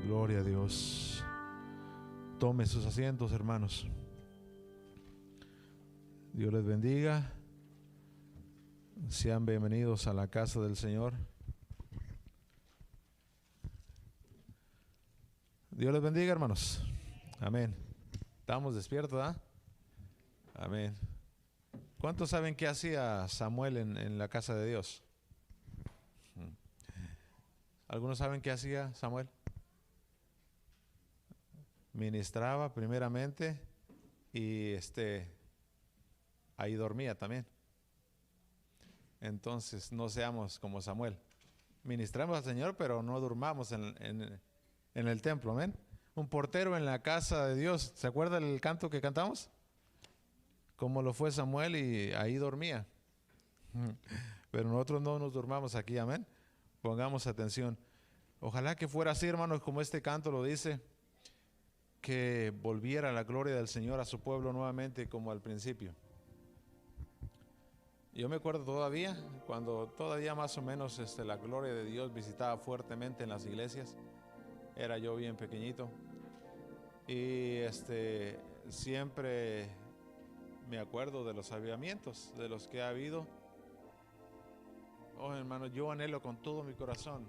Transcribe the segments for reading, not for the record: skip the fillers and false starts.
Gloria a Dios. Tome sus asientos, hermanos. Dios les bendiga. Sean bienvenidos a la casa del Señor. Dios les bendiga, hermanos. Amén. Estamos despiertos, ¿ah? Amén. ¿Cuántos saben qué hacía Samuel en la casa de Dios? ¿Algunos saben qué hacía Samuel? Ministraba primeramente y ahí dormía también. Entonces no seamos como Samuel. Ministramos al Señor, pero no durmamos en el templo, amén. Un portero en la casa de Dios. ¿Se acuerda el canto que cantamos? Como lo fue Samuel, y ahí dormía. Pero nosotros no nos durmamos aquí, amén. Pongamos atención. Ojalá que fuera así, hermanos, como este canto lo dice, que volviera la gloria del Señor a su pueblo nuevamente como al principio. Yo me acuerdo todavía, cuando todavía más o menos la gloria de Dios visitaba fuertemente en las iglesias. Era yo bien pequeñito y siempre me acuerdo de los avivamientos, de los que ha habido. Oh, hermano, yo anhelo con todo mi corazón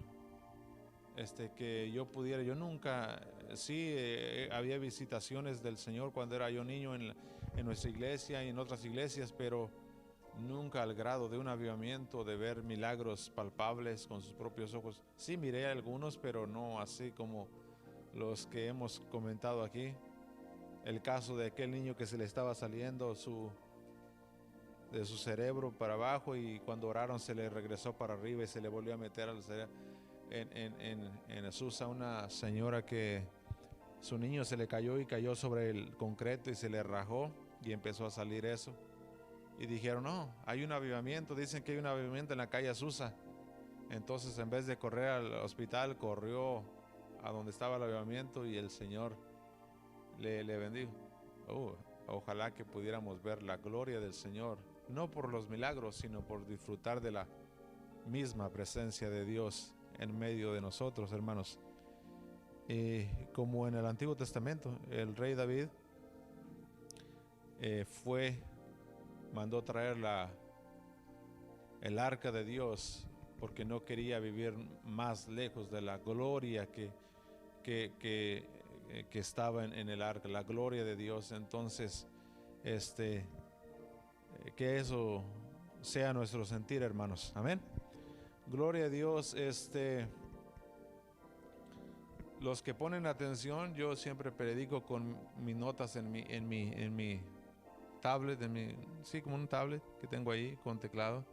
que yo pudiera. Yo nunca, sí, había visitaciones del Señor cuando era yo niño en nuestra iglesia y en otras iglesias, pero nunca al grado de un avivamiento, de ver milagros palpables con sus propios ojos. Sí miré algunos, pero no así como los que hemos comentado aquí. El caso de aquel niño que se le estaba saliendo de su cerebro para abajo, y cuando oraron se le regresó para arriba y se le volvió a meter al cerebro. En Azusa, una señora que su niño se le cayó y cayó sobre el concreto y se le rajó y empezó a salir eso. Y dijeron, no, hay un avivamiento, dicen que hay un avivamiento en la calle Azusa. Entonces, en vez de correr al hospital, corrió a donde estaba el avivamiento y el Señor le bendijo. Ojalá que pudiéramos ver la gloria del Señor, no por los milagros, sino por disfrutar de la misma presencia de Dios en medio de nosotros, hermanos. Como en el Antiguo Testamento, el rey David mandó traer el arca de Dios porque no quería vivir más lejos de la gloria que estaba en el arca, la gloria de Dios. Entonces, que eso sea nuestro sentir, hermanos. Amén. Gloria a Dios. Los que ponen atención, yo siempre predico con mis notas en mi tablet, sí, como un tablet que tengo ahí con teclado.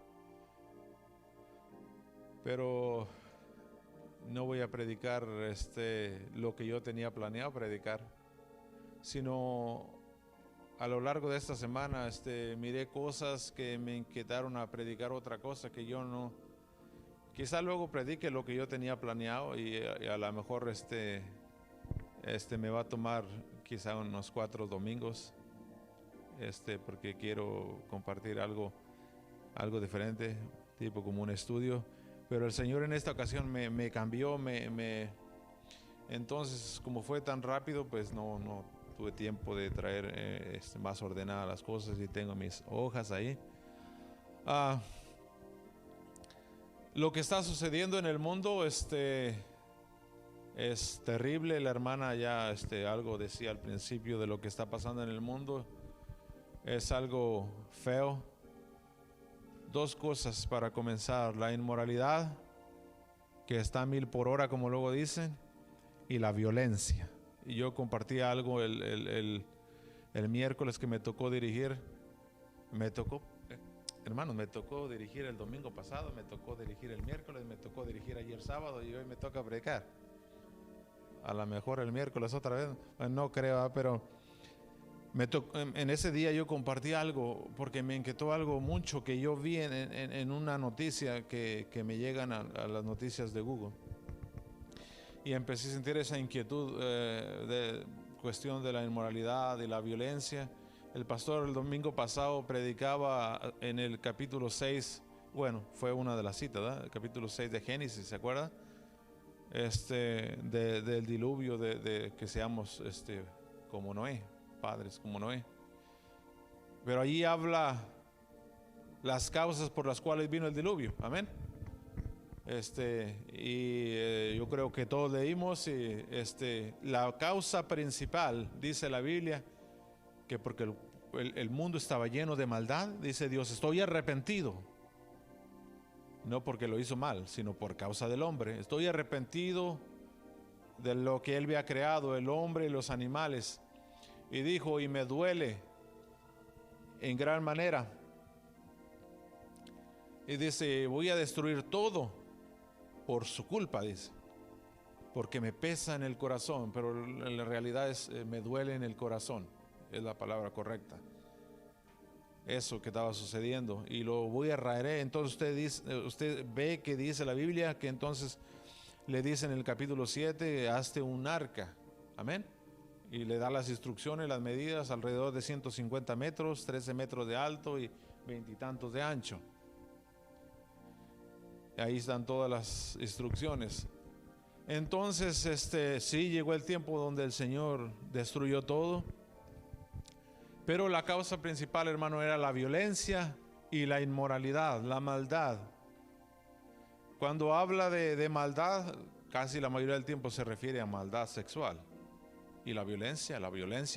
Pero no voy a predicar lo que yo tenía planeado predicar, sino a lo largo de esta semana miré cosas que me inquietaron a predicar otra cosa que yo no. Quizá luego predique lo que yo tenía planeado y a lo mejor me va a tomar quizá unos 4 domingos, porque quiero compartir algo diferente, tipo como un estudio. Pero el Señor en esta ocasión me cambió, entonces, como fue tan rápido, pues no tuve tiempo de traer más ordenadas las cosas, y tengo mis hojas ahí. Lo que está sucediendo en el mundo es terrible. La hermana ya algo decía al principio de lo que está pasando en el mundo. Es algo feo. 2 cosas para comenzar: la inmoralidad, que está a 1000 por hora, como luego dicen, y la violencia. Y yo compartí algo el miércoles que me tocó dirigir. Hermanos, me tocó dirigir el domingo pasado, me tocó dirigir el miércoles, me tocó dirigir ayer sábado, y hoy me toca predicar. A lo mejor el miércoles otra vez, no creo, pero en ese día yo compartí algo porque me inquietó algo mucho que yo vi en una noticia que me llegan a las noticias de Google, y empecé a sentir esa inquietud de cuestión de la inmoralidad y la violencia. El pastor el domingo pasado predicaba en el capítulo 6, bueno, fue una de las citas, ¿verdad? El capítulo 6 de Génesis, ¿se acuerda? del diluvio, de que seamos como Noé, padres como Noé. Pero allí habla las causas por las cuales vino el diluvio. Amén. Yo creo que todos leímos y la causa principal, dice la Biblia, que porque el mundo estaba lleno de maldad, dice Dios, estoy arrepentido. No porque lo hizo mal, sino por causa del hombre. Estoy arrepentido de lo que Él había creado, el hombre y los animales. Y dijo, y me duele en gran manera. Y dice, voy a destruir todo por su culpa, dice. Porque me pesa en el corazón, pero en la realidad me duele en el corazón. Es la palabra correcta. Eso que estaba sucediendo. Y lo voy a raer. Entonces usted ve que dice la Biblia que entonces le dice en el capítulo 7, hazte un arca. Amén. Y le da las instrucciones, las medidas, alrededor de 150 metros, 13 metros de alto y 20 y tantos de ancho. Ahí están todas las instrucciones. Entonces, sí llegó el tiempo donde el Señor destruyó todo. Pero la causa principal, hermano, era la violencia y la inmoralidad, la maldad. Cuando habla de maldad, casi la mayoría del tiempo se refiere a maldad sexual. Y la violencia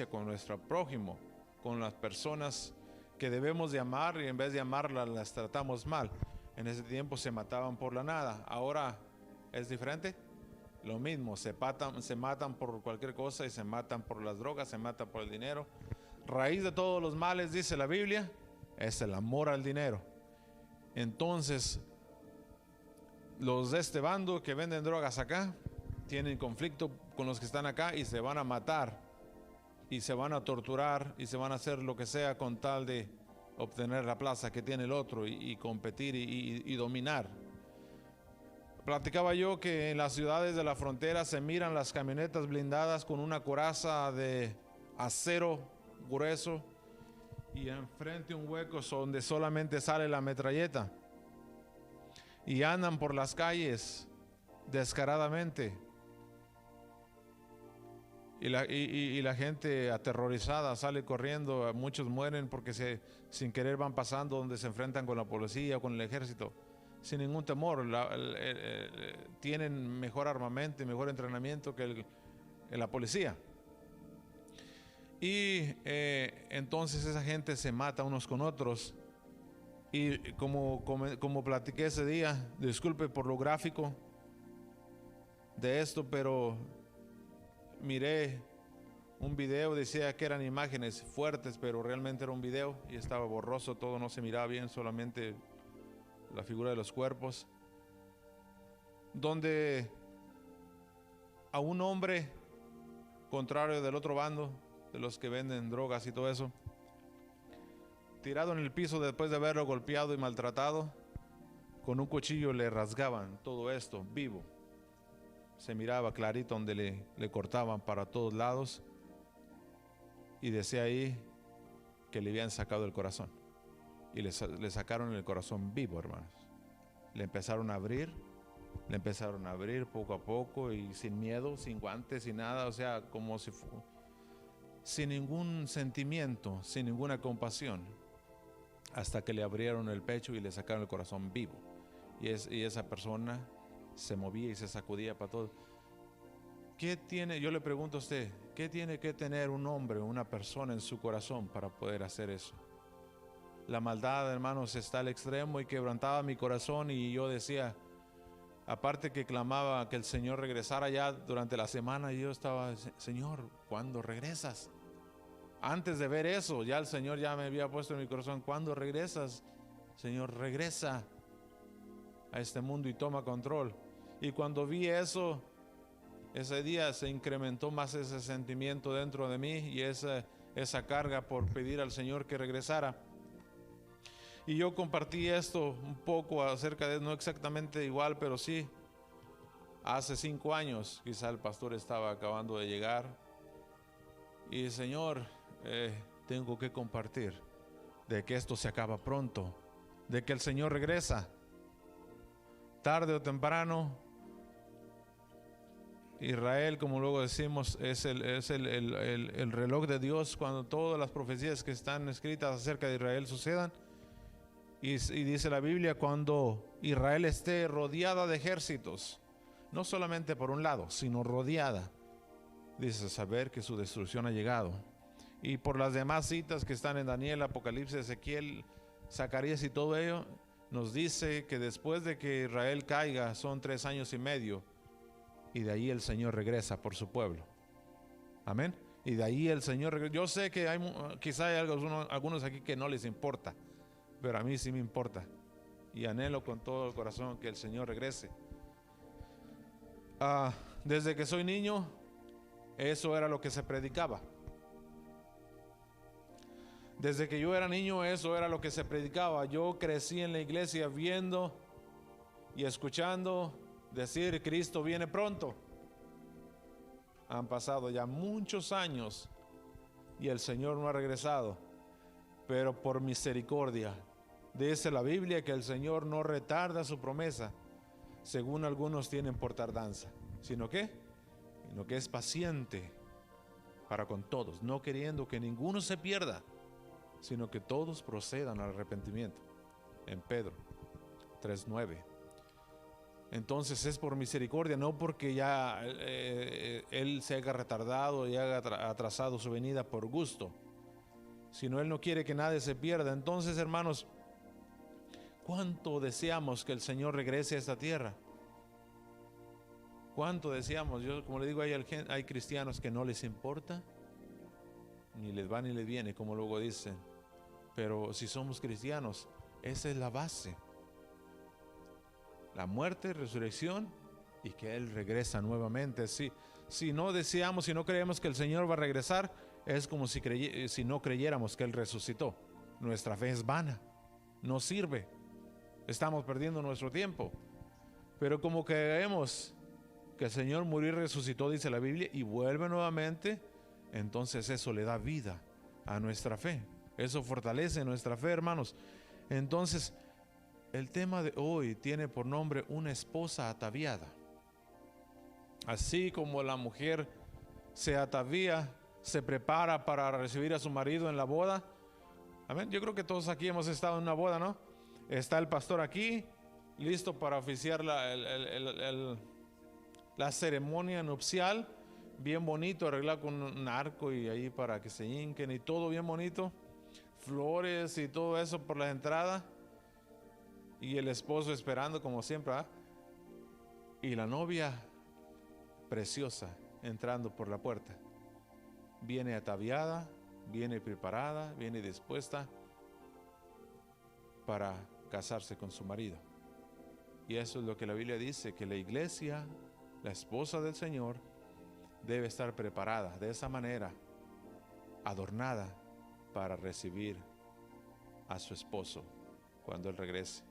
con nuestro prójimo, con las personas que debemos de amar y en vez de amarlas las tratamos mal. En ese tiempo se mataban por la nada. Ahora es diferente. Lo mismo, se matan por cualquier cosa y se matan por las drogas, se matan por el dinero. Raíz de todos los males, dice la Biblia, es el amor al dinero. Entonces, los de este bando que venden drogas acá tienen conflicto con los que están acá y se van a matar y se van a torturar y se van a hacer lo que sea con tal de obtener la plaza que tiene el otro y competir y dominar. Platicaba yo que en las ciudades de la frontera se miran las camionetas blindadas con una coraza de acero grueso y enfrente un hueco donde solamente sale la metralleta y andan por las calles descaradamente y la gente aterrorizada sale corriendo. Muchos mueren porque sin querer van pasando donde se enfrentan con la policía o con el ejército sin ningún temor. Tienen mejor armamento y mejor entrenamiento que la policía. Y entonces esa gente se mata unos con otros. Y como platiqué ese día, disculpe por lo gráfico de esto, pero miré un video, decía que eran imágenes fuertes, pero realmente era un video y estaba borroso, todo no se miraba bien, solamente la figura de los cuerpos, donde a un hombre contrario del otro bando, de los que venden drogas y todo eso, tirado en el piso después de haberlo golpeado y maltratado, con un cuchillo le rasgaban todo esto vivo. Se miraba clarito donde le cortaban para todos lados y decía ahí que le habían sacado el corazón y le sacaron el corazón vivo, hermanos. Le empezaron a abrir poco a poco y sin miedo, sin guantes, sin nada, o sea, como si sin ningún sentimiento, sin ninguna compasión, hasta que le abrieron el pecho y le sacaron el corazón vivo. Y esa persona se movía y se sacudía para todo. ¿Qué tiene? Yo le pregunto a usted, ¿qué tiene que tener un hombre, una persona en su corazón para poder hacer eso? La maldad, hermanos, está al extremo y quebrantaba mi corazón. Y yo decía, aparte que clamaba que el Señor regresara ya durante la semana, yo estaba, Señor, ¿cuándo regresas? Antes de ver eso, ya el Señor ya me había puesto en mi corazón, ¿cuándo regresas? Señor, regresa a este mundo y toma control. Y cuando vi eso, ese día se incrementó más ese sentimiento dentro de mí y esa carga por pedir al Señor que regresara. Y yo compartí esto un poco acerca de, no exactamente igual, pero sí, hace 5 años, quizá el pastor estaba acabando de llegar y Señor, tengo que compartir de que esto se acaba pronto, de que el Señor regresa. Tarde o temprano Israel, como luego decimos, es el reloj de Dios cuando todas las profecías que están escritas acerca de Israel sucedan. Y dice la Biblia, cuando Israel esté rodeada de ejércitos, no solamente por un lado, sino rodeada, dice saber que su destrucción ha llegado. Y por las demás citas que están en Daniel, Apocalipsis, Ezequiel, Zacarías y todo ello, nos dice que después de que Israel caiga son 3 años y medio, y de ahí el Señor regresa por su pueblo. Amén. Y de ahí el Señor regresa. Yo sé que quizá hay algunos aquí que no les importa, pero a mí sí me importa, y anhelo con todo el corazón que el Señor regrese. Desde que soy niño, eso era lo que se predicaba. Desde que yo era niño, eso era lo que se predicaba. Yo crecí en la iglesia viendo y escuchando decir: Cristo viene pronto. Han pasado ya muchos años y el Señor no ha regresado, pero por misericordia, dice la Biblia que el Señor no retarda su promesa, según algunos tienen por tardanza, sino que es paciente para con todos, no queriendo que ninguno se pierda, sino que todos procedan al arrepentimiento. En Pedro 3:9. Entonces es por misericordia, no porque ya Él se haya retardado y haya atrasado su venida por gusto, sino Él no quiere que nadie se pierda. Entonces, hermanos, ¿cuánto deseamos que el Señor regrese a esta tierra? ¿Cuánto deseamos? Yo, como le digo, hay cristianos que no les importa, ni les va ni les viene, como luego dicen. Pero si somos cristianos, esa es la base: la muerte, resurrección, y que Él regresa nuevamente. Si no deseamos, si no creemos que el Señor va a regresar, es como si no creyéramos que Él resucitó. Nuestra fe es vana, no sirve, estamos perdiendo nuestro tiempo. Pero como creemos que el Señor murió y resucitó, dice la Biblia, y vuelve nuevamente, entonces eso le da vida a nuestra fe, eso fortalece nuestra fe, hermanos. Entonces el tema de hoy tiene por nombre una esposa ataviada. Así como la mujer se atavía, se prepara para recibir a su marido en la boda. Amén. Yo creo que todos aquí hemos estado en una boda, ¿no? Está el pastor aquí, listo para oficiar la ceremonia nupcial, bien bonito, arreglado con un arco y ahí para que se hinquen y todo bien bonito, flores y todo eso por la entrada, y el esposo esperando como siempre, y la novia preciosa entrando por la puerta, viene ataviada, viene preparada, viene dispuesta para casarse con su marido. Y eso es lo que la Biblia dice, que la iglesia, la esposa del Señor, debe estar preparada de esa manera, adornada para recibir a su esposo cuando Él regrese.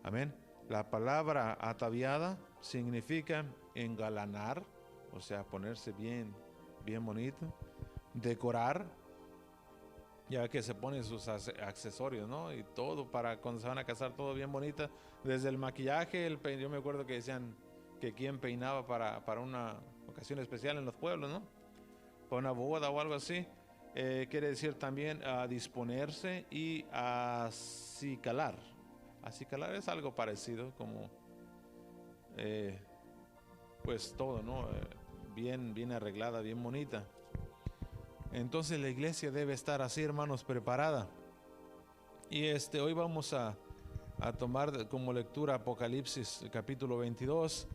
Amén. La palabra ataviada significa engalanar, o sea, ponerse bien bonito, decorar, ya que se ponen sus accesorios, ¿no? Y todo para cuando se van a casar, todo bien bonita, desde el maquillaje, yo me acuerdo que decían que quien peinaba para una ocasión especial en los pueblos, ¿no? Para una boda o algo así. Quiere decir también disponerse y acicalar. Acicalar es algo parecido, como pues todo, ¿no? Bien arreglada, bien bonita. Entonces la iglesia debe estar así, hermanos, preparada. Y hoy vamos a tomar como lectura Apocalipsis capítulo 22.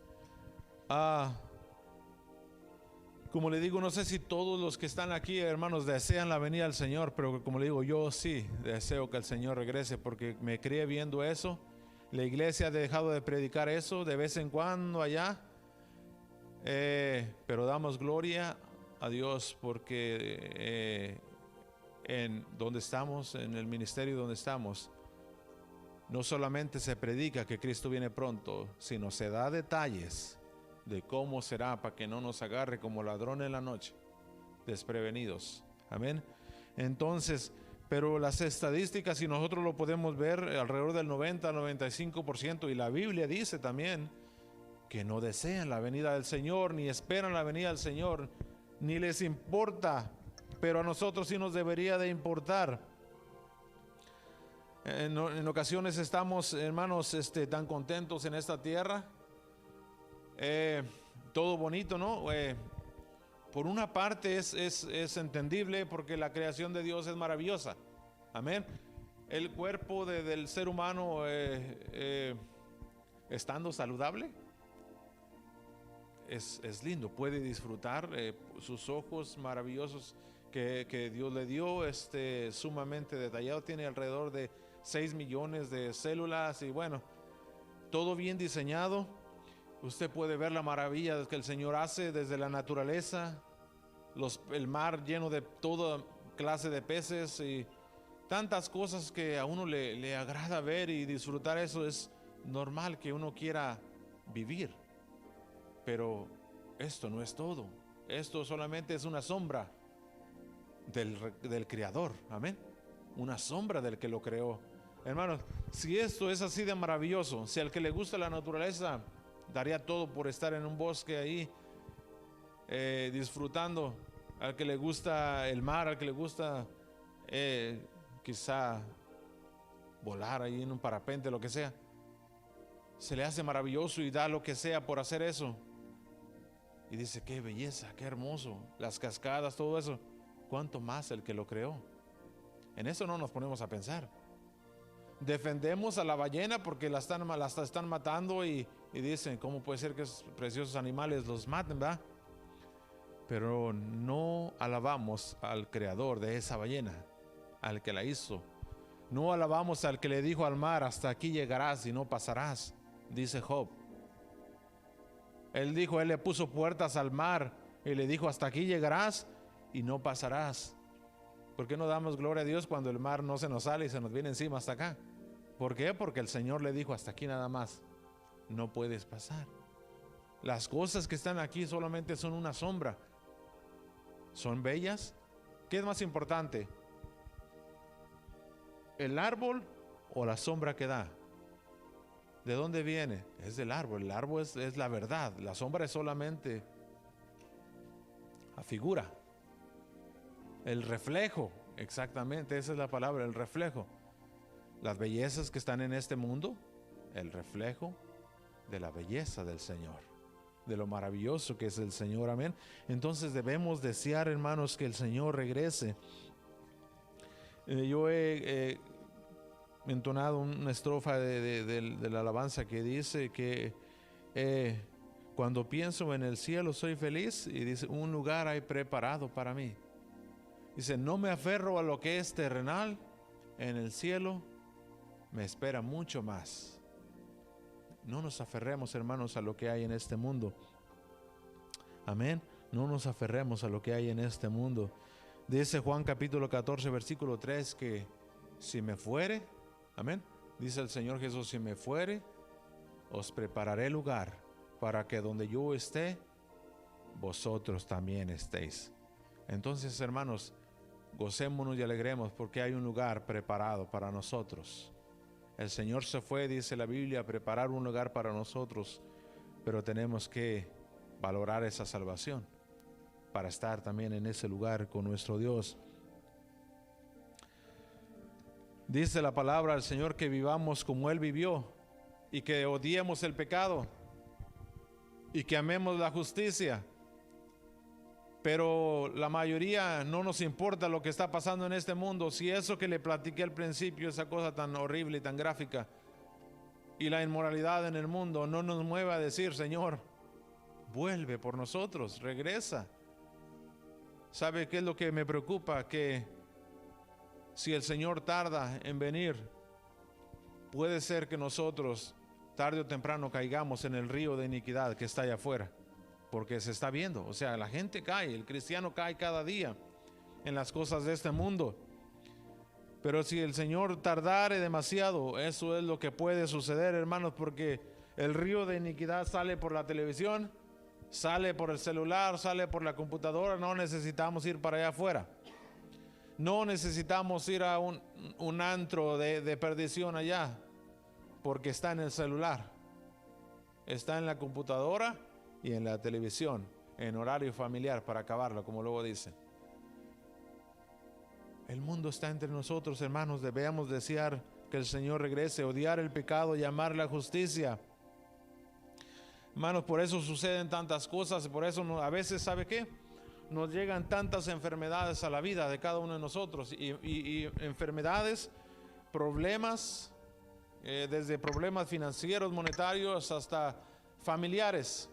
Como le digo, no sé si todos los que están aquí, hermanos, desean la venida del Señor, pero como le digo, yo sí deseo que el Señor regrese, porque me crié viendo eso. La iglesia ha dejado de predicar eso de vez en cuando allá, pero damos gloria a Dios porque en donde estamos, en el ministerio donde estamos, no solamente se predica que Cristo viene pronto, sino se da detalles de cómo será, para que no nos agarre como ladrón en la noche, desprevenidos. Amén. Entonces, pero las estadísticas, si nosotros lo podemos ver, alrededor del 90-95%, y la Biblia dice también que no desean la venida del Señor, ni esperan la venida del Señor, ni les importa, pero a nosotros sí nos debería de importar. En ocasiones estamos, hermanos, tan contentos en esta tierra, todo bonito, ¿no? Por una parte es entendible porque la creación de Dios es maravillosa, amén. El cuerpo del ser humano estando saludable es lindo, puede disfrutar sus ojos maravillosos que Dios le dio, sumamente detallado, tiene alrededor de 6 millones de células y bueno, todo bien diseñado. Usted puede ver la maravilla que el Señor hace desde la naturaleza, el mar lleno de toda clase de peces y tantas cosas que a uno le agrada ver y disfrutar. Eso es normal que uno quiera vivir, pero esto no es todo. Esto solamente es una sombra del Creador, amén, una sombra del que lo creó. Hermanos, si esto es así de maravilloso, si al que le gusta la naturaleza daría todo por estar en un bosque ahí disfrutando, al que le gusta el mar, al que le gusta quizá volar ahí en un parapente, lo que sea, se le hace maravilloso y da lo que sea por hacer eso. Y dice, qué belleza, qué hermoso, las cascadas, todo eso. ¿Cuánto más el que lo creó? En eso no nos ponemos a pensar. Defendemos a la ballena porque la están matando y dicen, ¿cómo puede ser que esos preciosos animales los maten, verdad? Pero no alabamos al creador de esa ballena, al que la hizo. No alabamos al que le dijo al mar, hasta aquí llegarás y no pasarás, dice Job. Él dijo, él le puso puertas al mar y le dijo, hasta aquí llegarás y no pasarás. ¿Por qué no damos gloria a Dios cuando el mar no se nos sale y se nos viene encima hasta acá? ¿Por qué? Porque el Señor le dijo, hasta aquí nada más, no puedes pasar. Las cosas que están aquí solamente son una sombra. ¿Son bellas? ¿Qué es más importante? ¿El árbol o la sombra que da? ¿De dónde viene? Es del árbol. El árbol es la verdad. La sombra es solamente la figura. El reflejo, exactamente, esa es la palabra, el reflejo. Las bellezas que están en este mundo, el reflejo de la belleza del Señor, de lo maravilloso que es el Señor, amén. Entonces debemos desear, hermanos, que el Señor regrese. Yo he entonado una estrofa de la alabanza que dice que cuando pienso en el cielo soy feliz, y dice, un lugar hay preparado para mí. Dice, no me aferro a lo que es terrenal, en el cielo me espera mucho más. No nos aferremos, hermanos, a lo que hay en este mundo. Amén. No nos aferremos a lo que hay en este mundo. Dice Juan capítulo 14, versículo 3, que si me fuere, amén, dice el Señor Jesús, si me fuere, os prepararé lugar para que donde yo esté, vosotros también estéis. Entonces, hermanos, gocémonos y alegremos porque hay un lugar preparado para nosotros. El Señor se fue, dice la Biblia, a preparar un lugar para nosotros, pero tenemos que valorar esa salvación para estar también en ese lugar con nuestro Dios. Dice la palabra del Señor que vivamos como Él vivió y que odiemos el pecado y que amemos la justicia. Pero la mayoría no nos importa lo que está pasando en este mundo. Si eso que le platiqué al principio, esa cosa tan horrible y tan gráfica, y la inmoralidad en el mundo no nos mueve a decir, Señor, vuelve por nosotros, regresa. ¿Sabe qué es lo que me preocupa? Que si el Señor tarda en venir, puede ser que nosotros tarde o temprano caigamos en el río de iniquidad que está allá afuera. Porque se está viendo, o sea, la gente cae, el cristiano cae cada día en las cosas de este mundo. Pero si el Señor tardare demasiado, eso es lo que puede suceder, hermanos, porque el río de iniquidad sale por la televisión, sale por el celular, sale por la computadora. No necesitamos ir para allá afuera. No necesitamos ir a un antro de perdición allá, porque está en el celular. está en la computadora y en la televisión, en horario familiar, para acabarlo, como luego dicen. El mundo está entre nosotros, hermanos. Debemos desear que el Señor regrese, odiar el pecado y amar la justicia. Hermanos, por eso suceden tantas cosas, por eso a veces, ¿sabe qué? Nos llegan tantas enfermedades a la vida de cada uno de nosotros, y enfermedades, problemas, desde problemas financieros, monetarios, hasta familiares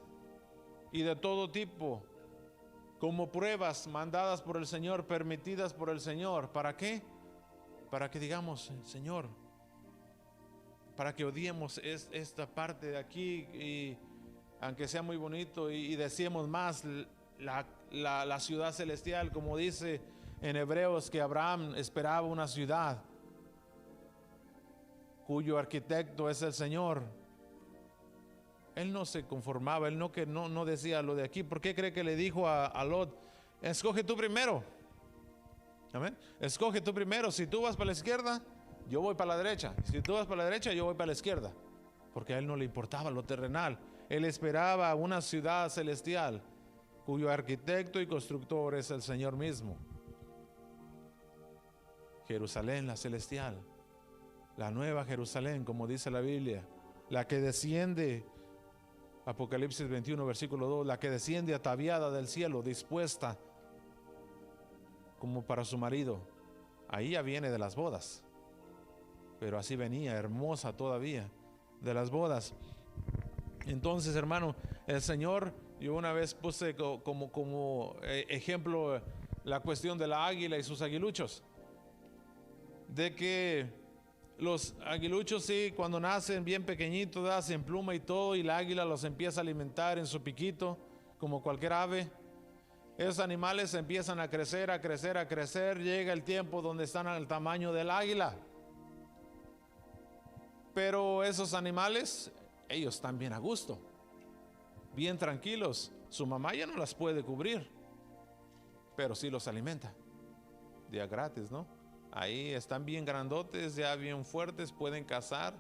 y de todo tipo, como pruebas mandadas por el Señor, permitidas por el Señor. ¿Para qué? Para que digamos, Señor, para que odiemos esta parte de aquí, y aunque sea muy bonito, y deseemos más la ciudad celestial, como dice en Hebreos, que Abraham esperaba una ciudad cuyo arquitecto es el Señor. Él no se conformaba, él no decía lo de aquí. ¿Por qué cree que le dijo a Lot, escoge tú primero? Amén. Escoge tú primero. Si tú vas para la izquierda, yo voy para la derecha. Si tú vas para la derecha, yo voy para la izquierda. Porque a él no le importaba lo terrenal. Él esperaba una ciudad celestial cuyo arquitecto y constructor es el Señor mismo. Jerusalén, la celestial, la nueva Jerusalén, como dice la Biblia, la que desciende, Apocalipsis 21, versículo 2, la que desciende ataviada del cielo, dispuesta como para su marido. Ahí ya viene de las bodas, pero así venía, hermosa todavía, de las bodas. Entonces, hermano, el Señor, yo una vez puse como ejemplo la cuestión de la águila y sus aguiluchos, de que los aguiluchos, sí, cuando nacen bien pequeñitos, hacen pluma y todo, y la águila los empieza a alimentar en su piquito, como cualquier ave. Esos animales empiezan a crecer, a crecer, a crecer. Llega el tiempo donde están al tamaño del águila. Pero esos animales, ellos están bien a gusto, bien tranquilos. Su mamá ya no las puede cubrir, pero sí los alimenta, día gratis, ¿no? Ahí están bien grandotes, ya bien fuertes, pueden cazar,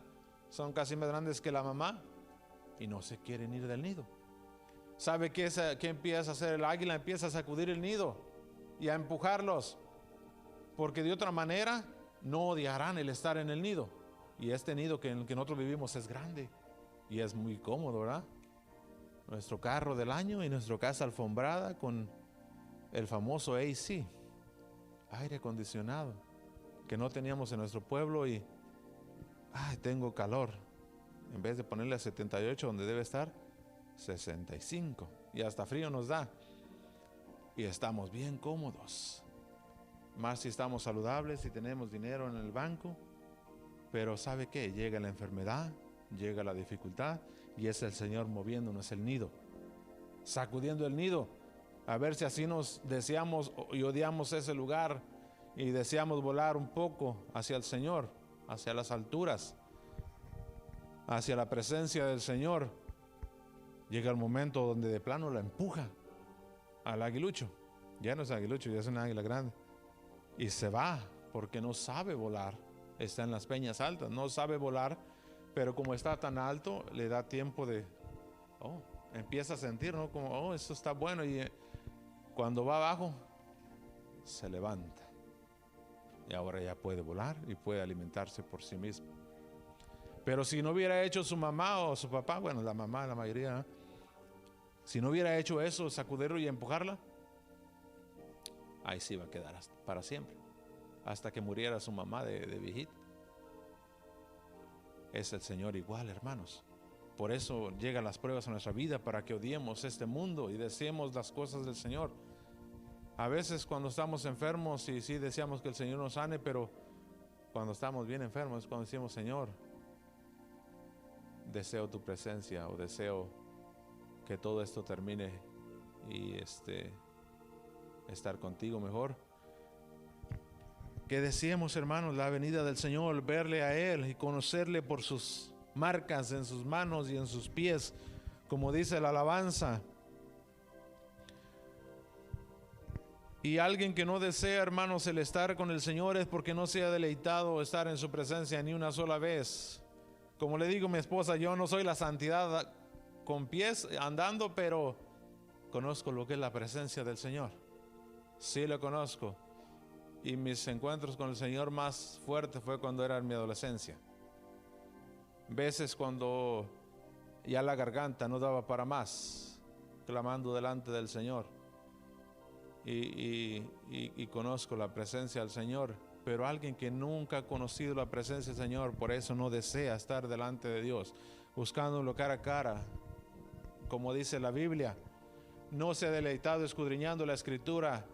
son casi más grandes que la mamá y no se quieren ir del nido. ¿Sabe qué empieza a hacer el águila? Empieza a sacudir el nido y a empujarlos, porque de otra manera no odiarán el estar en el nido. Y este nido en el que nosotros vivimos es grande y es muy cómodo, ¿verdad? Nuestro carro del año y nuestra casa alfombrada con el famoso AC, aire acondicionado, que no teníamos en nuestro pueblo, y tengo calor. En vez de ponerle a 78 donde debe estar, 65, y hasta frío nos da, y estamos bien cómodos, más si estamos saludables y tenemos dinero en el banco. Pero ¿sabe qué? Llega la enfermedad, llega la dificultad, y es el Señor moviéndonos el nido, sacudiendo el nido, a ver si así nos deseamos y odiamos ese lugar y deseamos volar un poco hacia el Señor, hacia las alturas, hacia la presencia del Señor. Llega el momento donde de plano la empuja al aguilucho. Ya no es aguilucho, ya es una águila grande, y se va porque no sabe volar. Está en las peñas altas, no sabe volar, pero como está tan alto, le da tiempo de, empieza a sentir, ¿no? Como, eso está bueno, y cuando va abajo, se levanta. Y ahora ya puede volar y puede alimentarse por sí mismo. Pero si no hubiera hecho su mamá o su papá, bueno, la mamá, la mayoría, si no hubiera hecho eso, sacudirlo y empujarla, ahí sí va a quedar para siempre, hasta que muriera su mamá de viejita. Es el Señor igual, hermanos. Por eso llegan las pruebas a nuestra vida, para que odiemos este mundo y deseemos las cosas del Señor. A veces cuando estamos enfermos, y sí deseamos que el Señor nos sane, pero cuando estamos bien enfermos es cuando decimos, Señor, deseo tu presencia, o deseo que todo esto termine y estar contigo mejor. Que deseemos, hermanos, la venida del Señor, verle a Él y conocerle por sus marcas en sus manos y en sus pies, como dice la alabanza. Y alguien que no desea, hermanos, el estar con el Señor, es porque no se ha deleitado estar en su presencia ni una sola vez. Como le digo a mi esposa, yo no soy la santidad con pies andando, pero conozco lo que es la presencia del Señor. Sí lo conozco. Y mis encuentros con el Señor más fuertes fue cuando era en mi adolescencia. Veces cuando ya la garganta no daba para más, clamando delante del Señor. Y conozco la presencia del Señor. Pero alguien que nunca ha conocido la presencia del Señor, por eso no desea estar delante de Dios, buscándolo cara a cara, como dice la Biblia. No se ha deleitado escudriñando la Escritura,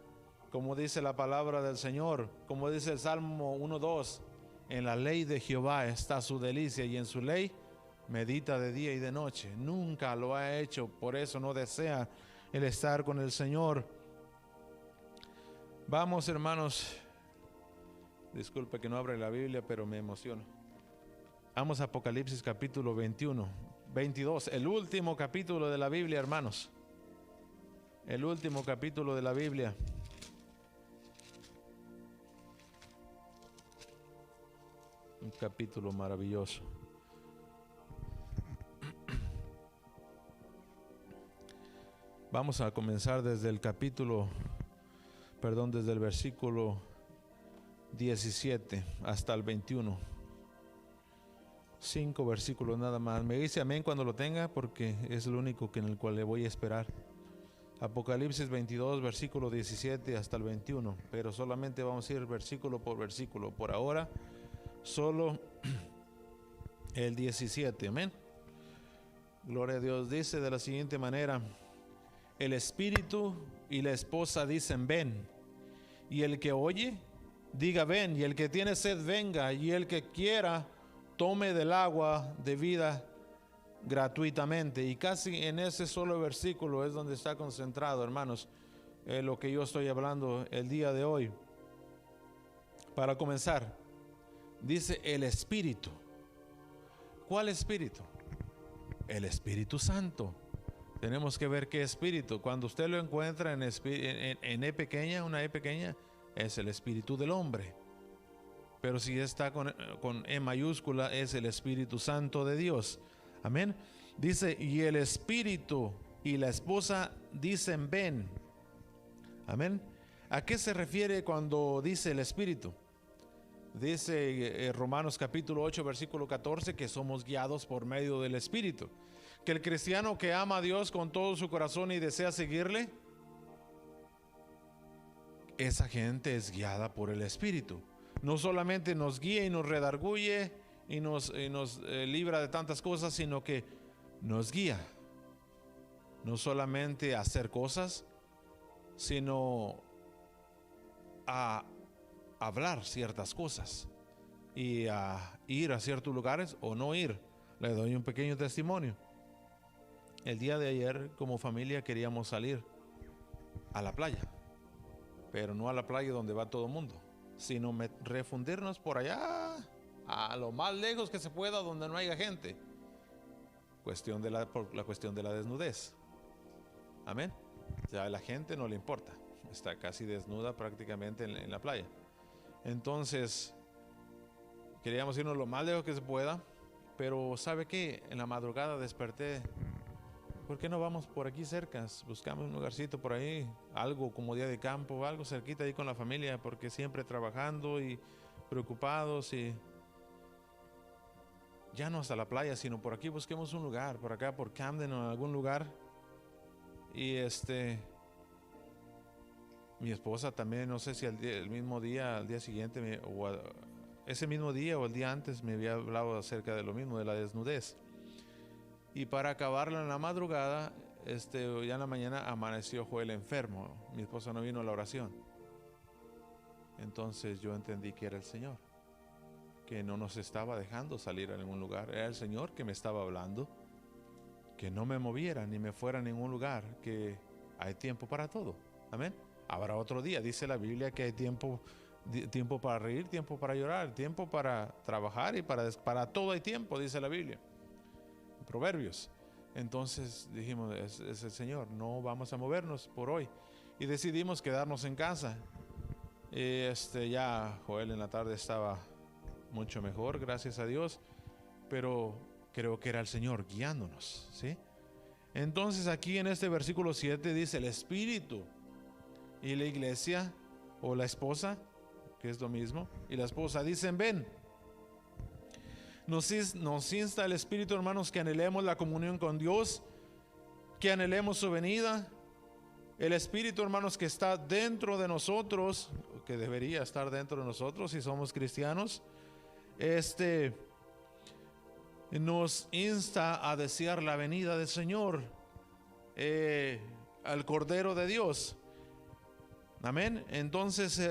como dice la palabra del Señor, como dice el Salmo 1:2. En la ley de Jehová está su delicia, y en su ley medita de día y de noche. Nunca lo ha hecho, por eso no desea el estar con el Señor. Vamos, hermanos. Disculpe que no abra la Biblia, pero me emociono. Vamos a Apocalipsis capítulo 22, el último capítulo de la Biblia, hermanos. El último capítulo de la Biblia. Un capítulo maravilloso. Vamos a comenzar desde el desde el versículo 17 hasta el 21. 5 versículos nada más. Me dice amén cuando lo tenga, porque es lo único en el cual le voy a esperar. Apocalipsis 22, versículo 17 hasta el 21. Pero solamente vamos a ir versículo por versículo. Por ahora, solo el 17. Amén. Gloria a Dios. Dice de la siguiente manera: el espíritu y la esposa dicen ven, y el que oye diga ven, y el que tiene sed venga, y el que quiera tome del agua de vida gratuitamente. Y casi en ese solo versículo es donde está concentrado, hermanos, lo que yo estoy hablando el día de hoy. Para comenzar, dice el Espíritu. ¿Cuál Espíritu? El Espíritu Santo. Tenemos que ver qué espíritu. Cuando usted lo encuentra en E pequeña, una E pequeña, es el espíritu del hombre. Pero si está con E mayúscula, es el Espíritu Santo de Dios. Amén. Dice, y el espíritu y la esposa dicen ven. Amén. ¿A qué se refiere cuando dice el espíritu? Dice Romanos capítulo 8, versículo 14, que somos guiados por medio del espíritu. Que el cristiano que ama a Dios con todo su corazón y desea seguirle, esa gente es guiada por el Espíritu. No solamente nos guía y nos redarguye y nos libra de tantas cosas, sino que nos guía. No solamente a hacer cosas, sino a hablar ciertas cosas y a ir a ciertos lugares o no ir. Le doy un pequeño testimonio. El día de ayer, como familia, queríamos salir a la playa, pero no a la playa donde va todo el mundo, sino refundirnos por allá, a lo más lejos que se pueda, donde no haya gente. Por la cuestión de la desnudez. Amén. O sea, a la gente no le importa, está casi desnuda prácticamente en la playa. Entonces, queríamos irnos lo más lejos que se pueda, pero ¿sabe qué? En la madrugada desperté. ¿Por qué no vamos por aquí cerca? Buscamos un lugarcito por ahí, algo como día de campo, algo cerquita ahí con la familia, porque siempre trabajando y preocupados, y ya no hasta la playa, sino por aquí busquemos un lugar, por acá, por Camden o en algún lugar. Y mi esposa también, no sé si el mismo día, al día siguiente, ese mismo día o el día antes me había hablado acerca de lo mismo, de la desnudez. Y para acabarlo en la madrugada, ya en la mañana amaneció Joel enfermo. Mi esposa no vino a la oración. Entonces yo entendí que era el Señor, que no nos estaba dejando salir a ningún lugar. Era el Señor que me estaba hablando, que no me moviera ni me fuera a ningún lugar, que hay tiempo para todo. Amén. Habrá otro día. Dice la Biblia que hay tiempo para reír, tiempo para llorar, tiempo para trabajar y para todo hay tiempo, dice la Biblia. Proverbios. Entonces dijimos, es el Señor, no vamos a movernos por hoy, y decidimos quedarnos en casa. Ya Joel en la tarde estaba mucho mejor, gracias a Dios, pero creo que era el Señor guiándonos, ¿sí? Entonces aquí en este versículo 7 dice el Espíritu y la iglesia o la esposa, que es lo mismo, y la esposa dicen ven. Nos insta el Espíritu, hermanos, que anhelemos la comunión con Dios, que anhelemos su venida. El Espíritu, hermanos, que está dentro de nosotros, que debería estar dentro de nosotros si somos cristianos, nos insta a desear la venida del Señor, al Cordero de Dios. Amén. Entonces,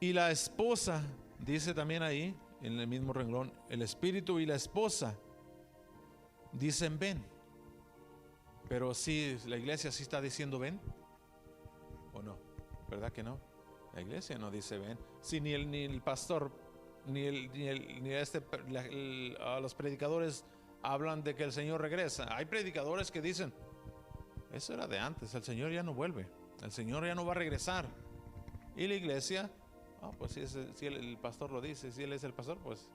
y la esposa, dice también ahí, en el mismo renglón, el Espíritu y la esposa dicen ven. Pero si la iglesia sí está diciendo ven, ¿o no? ¿Verdad que no? La iglesia no dice ven. Si ni el pastor, los predicadores hablan de que el Señor regresa. Hay predicadores que dicen, eso era de antes, el Señor ya no vuelve, el Señor ya no va a regresar. Y la iglesia, pues si el pastor lo dice, si él es el pastor, pues.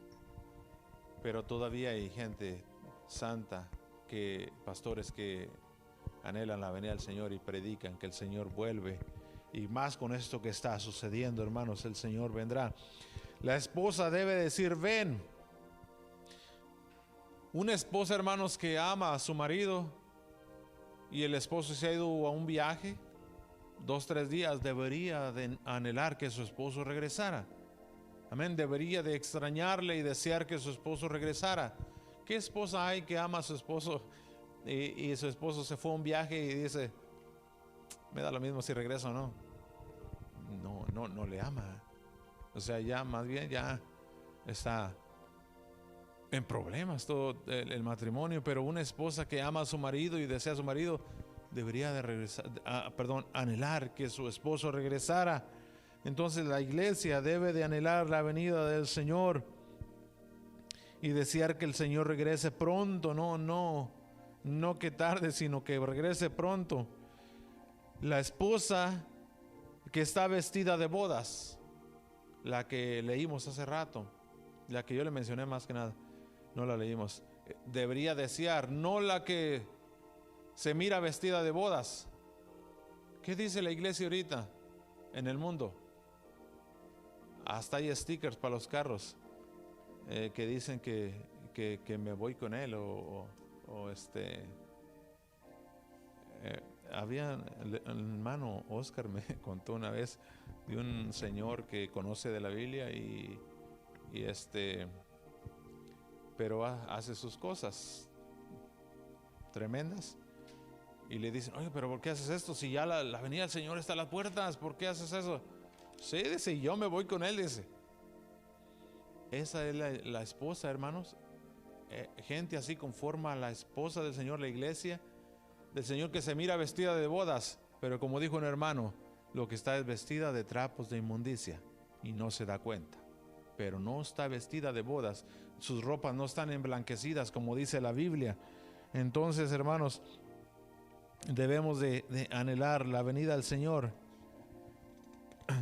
Pero todavía hay gente santa, pastores que anhelan la venida del Señor y predican que el Señor vuelve. Y más con esto que está sucediendo, hermanos, el Señor vendrá. La esposa debe decir ven. Una esposa, hermanos, que ama a su marido y el esposo se ha ido a un viaje 2-3 días, debería de anhelar que su esposo regresara. Amén. Debería de extrañarle y desear que su esposo regresara. ¿Qué esposa hay que ama a su esposo y su esposo se fue a un viaje y dice, me da lo mismo si regresa o no? No le ama. O sea, ya más bien ya está en problemas todo el matrimonio. Pero una esposa que ama a su marido y desea a su marido debería de regresar, anhelar que su esposo regresara. Entonces la iglesia debe de anhelar la venida del Señor y desear que el Señor regrese pronto, no que tarde, sino que regrese pronto. La esposa que está vestida de bodas, la que leímos hace rato, la que yo le mencioné más que nada, no la leímos, debería desear, no la que se mira vestida de bodas. ¿Qué dice la iglesia ahorita en el mundo? Hasta hay stickers para los carros que dicen que me voy con él había el hermano Oscar me contó una vez de un señor que conoce de la Biblia y pero hace sus cosas tremendas y le dicen, oye, pero ¿por qué haces esto? Si ya la venida del Señor está a las puertas, ¿por qué haces eso? Sí, dice, yo me voy con él, dice. Esa es la esposa, hermanos. Gente así conforma a la esposa del Señor, la iglesia del Señor, que se mira vestida de bodas, pero como dijo un hermano, lo que está es vestida de trapos de inmundicia y no se da cuenta. Pero no está vestida de bodas, sus ropas no están emblanquecidas como dice la Biblia. Entonces, hermanos, debemos de anhelar la venida del Señor.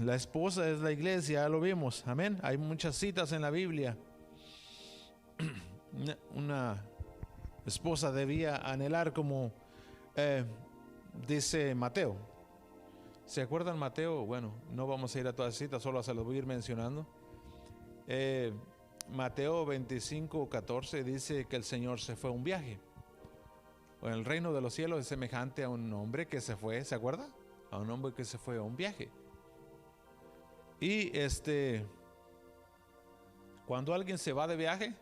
La esposa es la iglesia, ya lo vimos, amén. Hay muchas citas en la Biblia. Una esposa debía anhelar como dice Mateo. ¿Se acuerdan Mateo? Bueno, no vamos a ir a todas las citas, solo se las voy a ir mencionando. Mateo 25:14 dice que el Señor se fue a un viaje. En el reino de los cielos es semejante a un hombre que se fue, ¿se acuerda? A un hombre que se fue a un viaje. Y cuando alguien se va de viaje,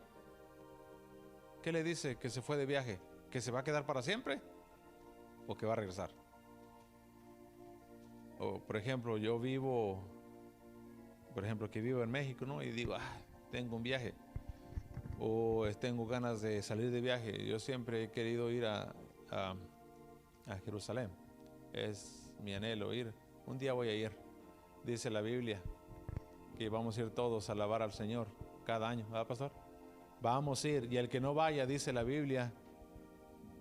¿qué le dice que se fue de viaje? ¿Que se va a quedar para siempre? ¿O que va a regresar? O por ejemplo, que vivo en México, ¿no? Y digo, tengo un viaje. O tengo ganas de salir de viaje. Yo siempre he querido ir a Jerusalén. Es mi anhelo ir. Un día voy a ir. Dice la Biblia que vamos a ir todos a alabar al Señor cada año, ¿verdad, pastor? Vamos a ir, y el que no vaya, dice la Biblia,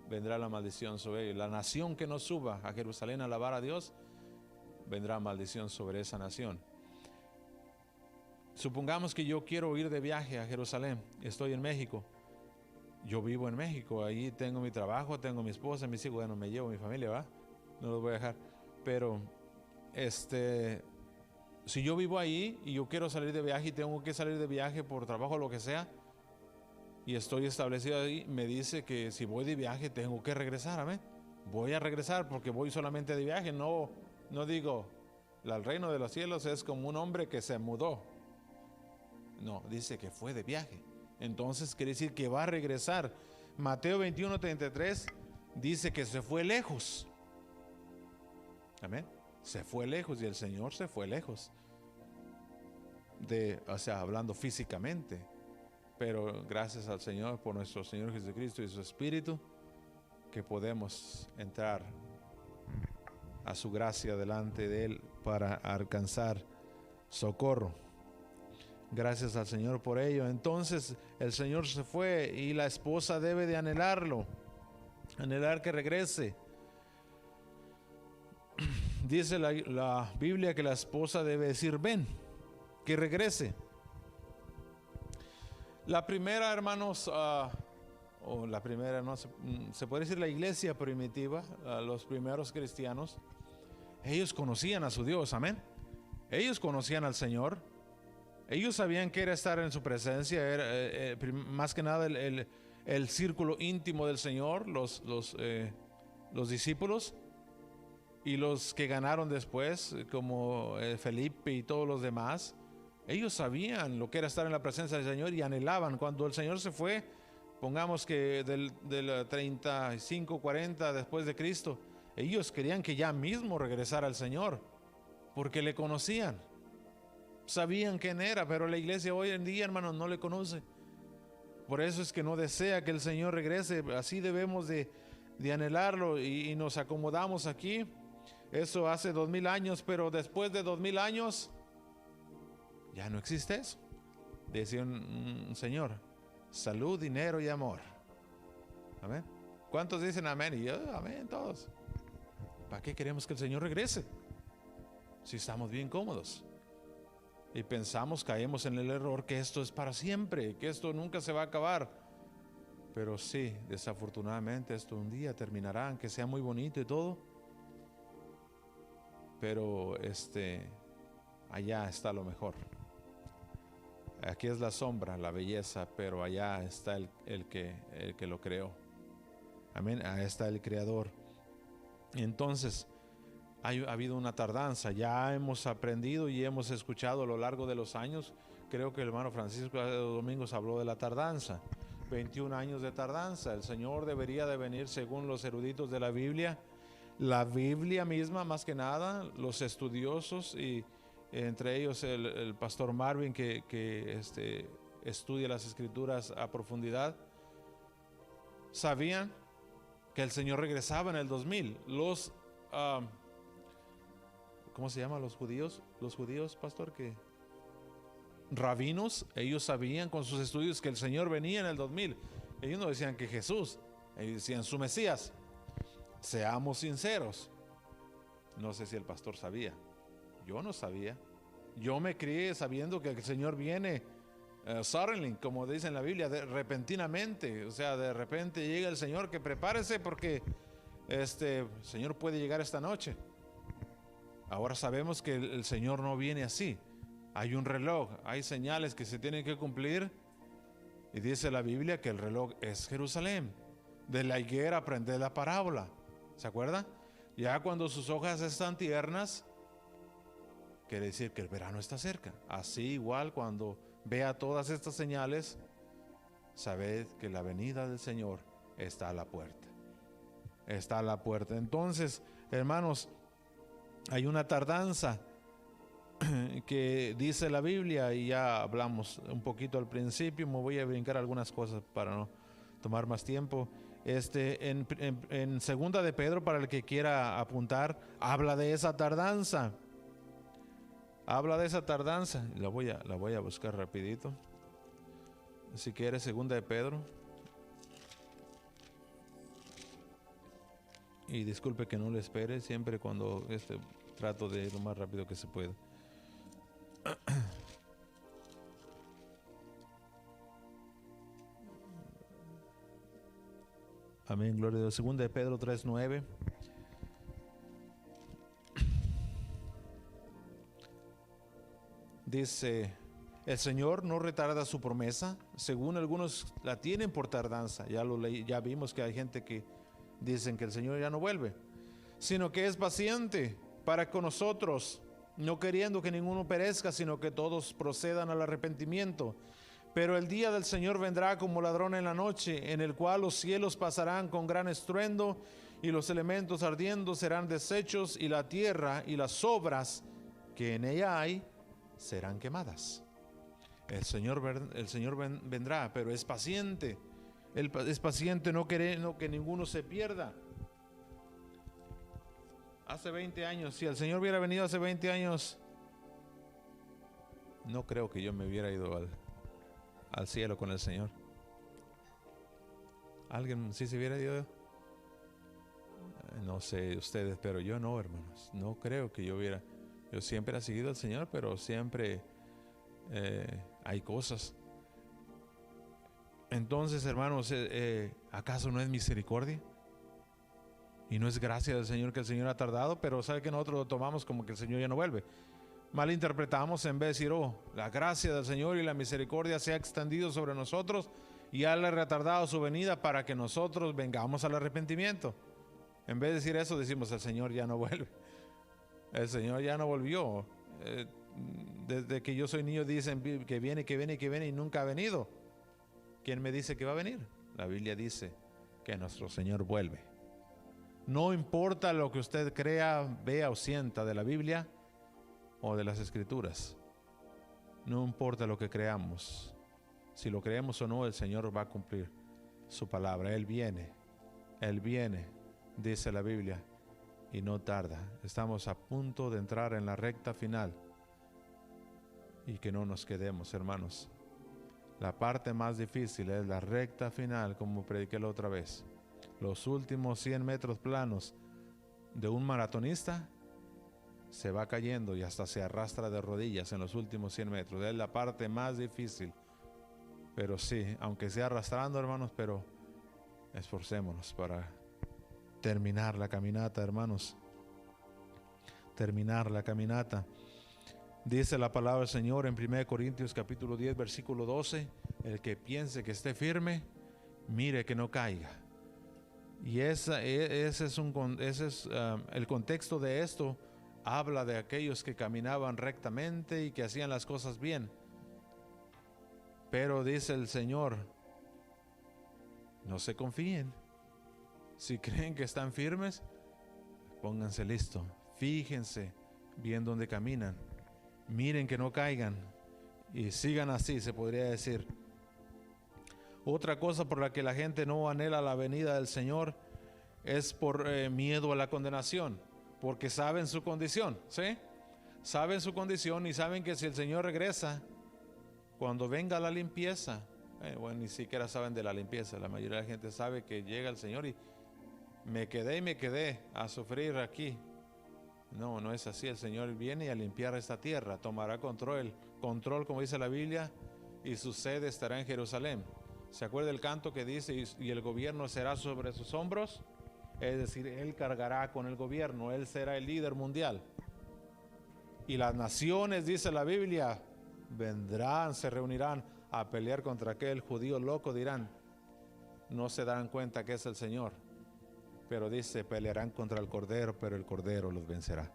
vendrá la maldición sobre él. La nación que no suba a Jerusalén a alabar a Dios, vendrá maldición sobre esa nación. Supongamos que yo quiero ir de viaje a Jerusalén, estoy en México. yo vivo en México, ahí tengo mi trabajo, tengo mi esposa, mis hijos, bueno, me llevo mi familia, ¿va? No los voy a dejar. Pero, si yo vivo ahí y yo quiero salir de viaje y tengo que salir de viaje por trabajo o lo que sea, y estoy establecido ahí, me dice que si voy de viaje tengo que regresar, amén. Voy a regresar porque voy solamente de viaje, no digo, el reino de los cielos es como un hombre que se mudó. No, dice que fue de viaje. Entonces quiere decir que va a regresar. Mateo 21:33 dice que se fue lejos. Amén. Se fue lejos y el Señor se fue lejos. O sea, hablando físicamente. Pero gracias al Señor por nuestro Señor Jesucristo y su Espíritu, que podemos entrar a su gracia delante de Él para alcanzar socorro. Gracias al Señor por ello. Entonces el Señor se fue y la esposa debe de anhelarlo, anhelar que regrese. Dice la Biblia que la esposa debe decir ven, que regrese. La primera, hermanos, o la primera, no se puede decir la iglesia primitiva, los primeros cristianos, ellos conocían a su Dios, amén. Ellos conocían al Señor. Ellos sabían que era estar en su presencia, era más que nada el círculo íntimo del Señor, los discípulos y los que ganaron después, como Felipe y todos los demás. Ellos sabían lo que era estar en la presencia del Señor y anhelaban. Cuando el Señor se fue, pongamos que del 35, 40 después de Cristo, ellos querían que ya mismo regresara al Señor, porque le conocían. Sabían quién era, pero la iglesia hoy en día, hermanos, no le conoce. Por eso es que no desea que el Señor regrese. Así debemos de anhelarlo y nos acomodamos aquí. Eso hace 2000 años, pero después de 2000 años ya no existe eso. Decía un señor: salud, dinero y amor. Amén. ¿Cuántos dicen amén? Y yo, amén, todos. ¿Para qué queremos que el Señor regrese? Si estamos bien cómodos. Y pensamos, caemos en el error que esto es para siempre, que esto nunca se va a acabar. Pero sí, desafortunadamente esto un día terminará, aunque sea muy bonito y todo. Pero allá está lo mejor. Aquí es la sombra, la belleza, pero allá está el que lo creó. Amén, ahí está el creador. Entonces, ha habido una tardanza. Ya hemos aprendido y hemos escuchado a lo largo de los años. Creo que el hermano Francisco hace 2 domingos habló de la tardanza. 21 años de tardanza. El Señor debería de venir según los eruditos de la Biblia. La Biblia misma, más que nada, los estudiosos, y entre ellos el pastor Marvin, que estudia las Escrituras a profundidad, sabían que el Señor regresaba en el 2000. ¿Cómo se llaman los judíos? Los judíos, pastor, que rabinos, ellos sabían con sus estudios que el Señor venía en el 2000. Ellos no decían que Jesús, ellos decían su Mesías. Seamos sinceros. No sé si el pastor sabía. Yo no sabía. Yo me crié sabiendo que el Señor viene suddenly, como dice en la Biblia, repentinamente. O sea, de repente llega el Señor, que prepárese porque Señor puede llegar esta noche. Ahora sabemos que el Señor no viene así. Hay un reloj, hay señales que se tienen que cumplir. Y dice la Biblia que el reloj es Jerusalén. De la higuera aprended la parábola. ¿Se acuerdan? Ya cuando sus hojas están tiernas, quiere decir que el verano está cerca. Así igual, cuando vea todas estas señales, sabed que la venida del Señor está a la puerta. Está a la puerta. Entonces, hermanos, hay una tardanza que dice la Biblia, y ya hablamos un poquito al principio. Me voy a brincar algunas cosas para no tomar más tiempo. En segunda de Pedro, para el que quiera apuntar, habla de esa tardanza. Habla de esa tardanza. La voy a buscar rapidito. Si quieres, segunda de Pedro. Y disculpe que no le espere, siempre cuando trato de ir lo más rápido que se pueda. Amén, gloria a Dios. Segunda de Pedro 3:9. Dice, el Señor no retarda su promesa, según algunos la tienen por tardanza. Ya vimos que hay gente que dicen que el Señor ya no vuelve, sino que es paciente para con nosotros, no queriendo que ninguno perezca, sino que todos procedan al arrepentimiento. Pero el día del Señor vendrá como ladrón en la noche, en el cual los cielos pasarán con gran estruendo, y los elementos ardiendo serán deshechos, y la tierra y las obras que en ella hay serán quemadas. El Señor vendrá, pero es paciente. Él es paciente, no queriendo que ninguno se pierda. Hace 20 años, si el Señor hubiera venido hace 20 años, no creo que yo me hubiera ido al cielo con el Señor. ¿Alguien sí se hubiera ido? No sé ustedes, pero yo no, hermanos. No creo que yo hubiera. Yo siempre he seguido al Señor, pero siempre hay cosas. Entonces, hermanos, ¿acaso no es misericordia? Y no es gracia del Señor que el Señor ha tardado, pero sabe que nosotros lo tomamos como que el Señor ya no vuelve. Malinterpretamos en vez de decir, oh, la gracia del Señor y la misericordia se ha extendido sobre nosotros y ha retardado su venida para que nosotros vengamos al arrepentimiento. En vez de decir eso, decimos, el Señor ya no vuelve. El Señor ya no volvió. Desde que yo soy niño dicen que viene, que viene, que viene y nunca ha venido. ¿Quién me dice que va a venir? La Biblia dice que nuestro Señor vuelve. No importa lo que usted crea, vea o sienta de la Biblia o de las Escrituras. No importa lo que creamos. Si lo creemos o no, el Señor va a cumplir su palabra. Él viene, dice la Biblia, y no tarda. Estamos a punto de entrar en la recta final. Y que no nos quedemos, hermanos. La parte más difícil es la recta final, como prediqué la otra vez. Los últimos 100 metros planos de un maratonista se va cayendo y hasta se arrastra de rodillas en los últimos 100 metros. Es la parte más difícil. Pero sí, aunque sea arrastrando, hermanos, pero esforcémonos para terminar la caminata, hermanos. Terminar la caminata. Dice la palabra del Señor en 1 Corintios capítulo 10, versículo 12, el que piense que esté firme, mire que no caiga. Y ese es el contexto de esto. Habla de aquellos que caminaban rectamente y que hacían las cosas bien. Pero dice el Señor, no se confíen. Si creen que están firmes, pónganse listos. Fíjense bien dónde caminan. Miren que no caigan y sigan así, se podría decir. Otra cosa por la que la gente no anhela la venida del Señor es por miedo a la condenación, porque saben su condición, ¿sí? Saben su condición y saben que si el Señor regresa, cuando venga la limpieza, bueno, ni siquiera saben de la limpieza. La mayoría de la gente sabe que llega el Señor y me quedé a sufrir aquí. No, no es así. El Señor viene a limpiar esta tierra, tomará control como dice la Biblia, y su sede estará en Jerusalén. ¿Se acuerda el canto que dice, y el gobierno será sobre sus hombros? Es decir, Él cargará con el gobierno, Él será el líder mundial. Y las naciones, dice la Biblia, vendrán, se reunirán a pelear contra aquel judío loco, dirán, no se darán cuenta que es el Señor. Pero dice, pelearán contra el Cordero, pero el Cordero los vencerá.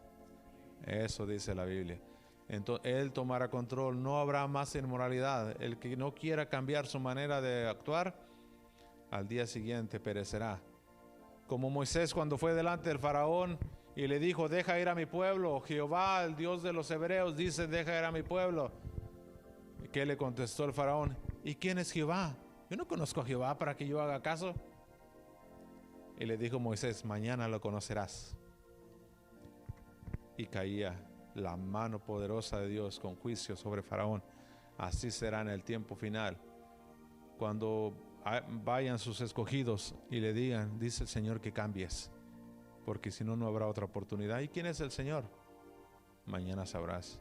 Eso dice la Biblia. Entonces, Él tomará control, no habrá más inmoralidad. El que no quiera cambiar su manera de actuar, al día siguiente perecerá. Como Moisés cuando fue delante del faraón y le dijo, deja ir a mi pueblo. Jehová, el Dios de los hebreos, dice, deja ir a mi pueblo. ¿Y qué le contestó el faraón? ¿Y quién es Jehová? Yo no conozco a Jehová para que yo haga caso. Y le dijo Moisés, mañana lo conocerás. Y caía la mano poderosa de Dios con juicio sobre Faraón. Así será en el tiempo final. Cuando vayan sus escogidos y le digan, dice el Señor que cambies, porque si no, no habrá otra oportunidad. ¿Y quién es el Señor? Mañana sabrás.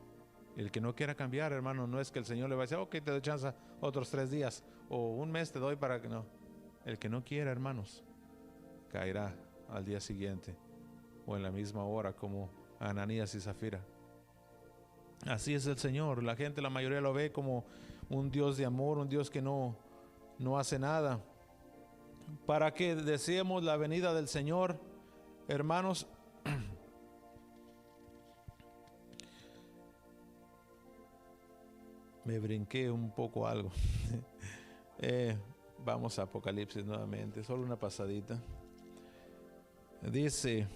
El que no quiera cambiar, hermano, no es que el Señor le va a decir, ok, te doy chance otros 3 días o un mes te doy para que no. El que no quiera, hermanos, caerá al día siguiente o en la misma hora, como Ananías y Zafira. Así es el Señor. La gente, la mayoría lo ve como un Dios de amor, un Dios que no hace nada. Para que deseemos la venida del Señor, hermanos, me brinqué un poco algo. Vamos a Apocalipsis nuevamente, solo una pasadita. Dice,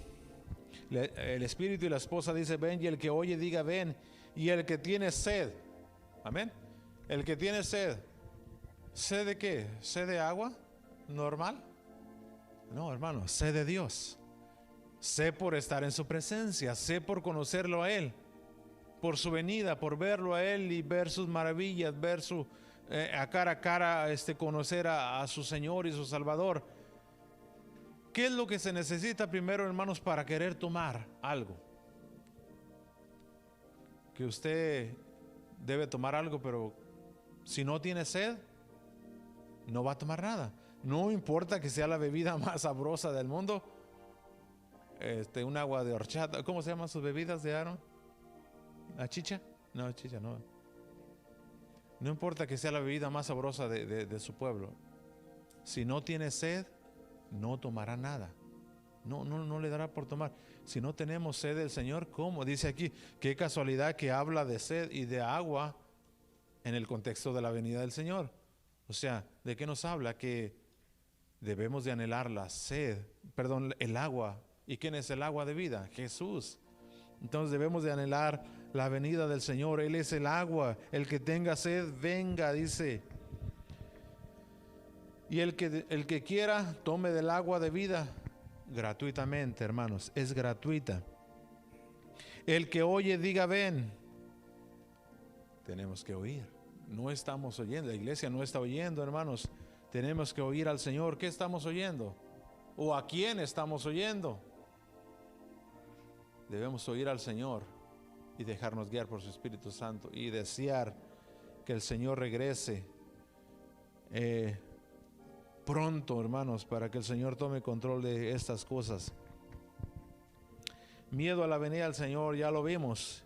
el Espíritu y la esposa dice, ven, y el que oye diga, ven, y el que tiene sed, amén, el que tiene sed, ¿sed de qué? ¿Sed de agua normal? No, hermano, sed de Dios, sed por estar en su presencia, sed por conocerlo a Él, por su venida, por verlo a Él y ver sus maravillas, ver su a cara, conocer a su Señor y su Salvador. ¿Qué es lo que se necesita primero, hermanos, para querer tomar algo? Que usted debe tomar algo, pero si no tiene sed, no va a tomar nada. No importa que sea la bebida más sabrosa del mundo, un agua de horchata, ¿cómo se llaman sus bebidas de Aaron? ¿La chicha? No, chicha no. No importa que sea la bebida más sabrosa de su pueblo. Si no tiene sed, no tomará nada. No le dará por tomar. Si no tenemos sed del Señor, ¿cómo? Dice aquí, qué casualidad que habla de sed y de agua en el contexto de la venida del Señor. O sea, ¿de qué nos habla? Que debemos de anhelar la sed, el agua. ¿Y quién es el agua de vida? Jesús. Entonces debemos de anhelar la venida del Señor. Él es el agua. El que tenga sed, venga, dice. Y el que quiera, tome del agua de vida gratuitamente, hermanos. Es gratuita. El que oye, diga, ven. Tenemos que oír. No estamos oyendo. La iglesia no está oyendo, hermanos. Tenemos que oír al Señor. ¿Qué estamos oyendo? ¿O a quién estamos oyendo? Debemos oír al Señor y dejarnos guiar por su Espíritu Santo y desear que el Señor regrese pronto, hermanos, para que el Señor tome control de estas cosas. Miedo a la venida del Señor, ya lo vimos.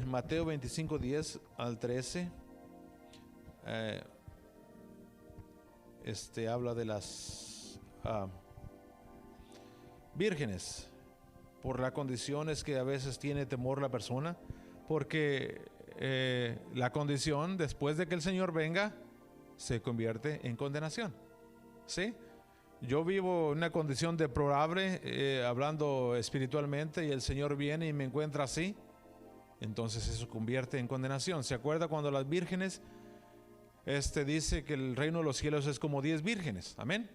Mateo 25, 10 al 13 habla de las vírgenes, por las condiciones que a veces tiene temor la persona, porque la condición después de que el Señor venga se convierte en condenación. ¿Sí? Yo vivo en una condición deplorable, hablando espiritualmente, y el Señor viene y me encuentra así, entonces eso convierte en condenación. ¿Se acuerda cuando las vírgenes dice que el reino de los cielos es como 10 vírgenes? Amén.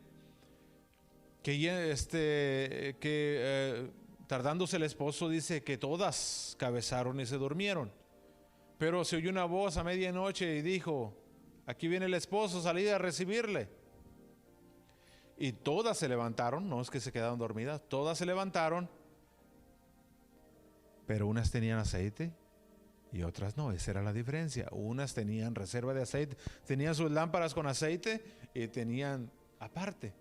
Tardándose el esposo, dice que todas cabezaron y se durmieron, pero se oyó una voz a medianoche y dijo: aquí viene el esposo, salid a recibirle. Y todas se levantaron, no es que se quedaron dormidas, todas se levantaron, pero unas tenían aceite y otras no. Esa era la diferencia. Unas tenían reserva de aceite, tenían sus lámparas con aceite y tenían aparte,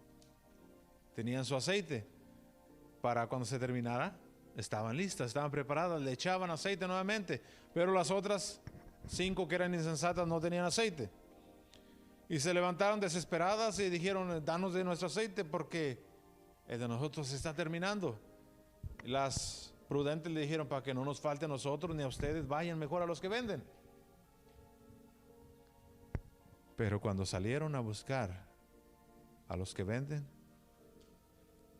tenían su aceite para cuando se terminara, estaban listas, estaban preparadas, le echaban aceite nuevamente. Pero las otras 5 que eran insensatas no tenían aceite. Y se levantaron desesperadas y dijeron: danos de nuestro aceite porque el de nosotros se está terminando. Las prudentes le dijeron: para que no nos falte a nosotros ni a ustedes, vayan mejor a los que venden. Pero cuando salieron a buscar a los que venden,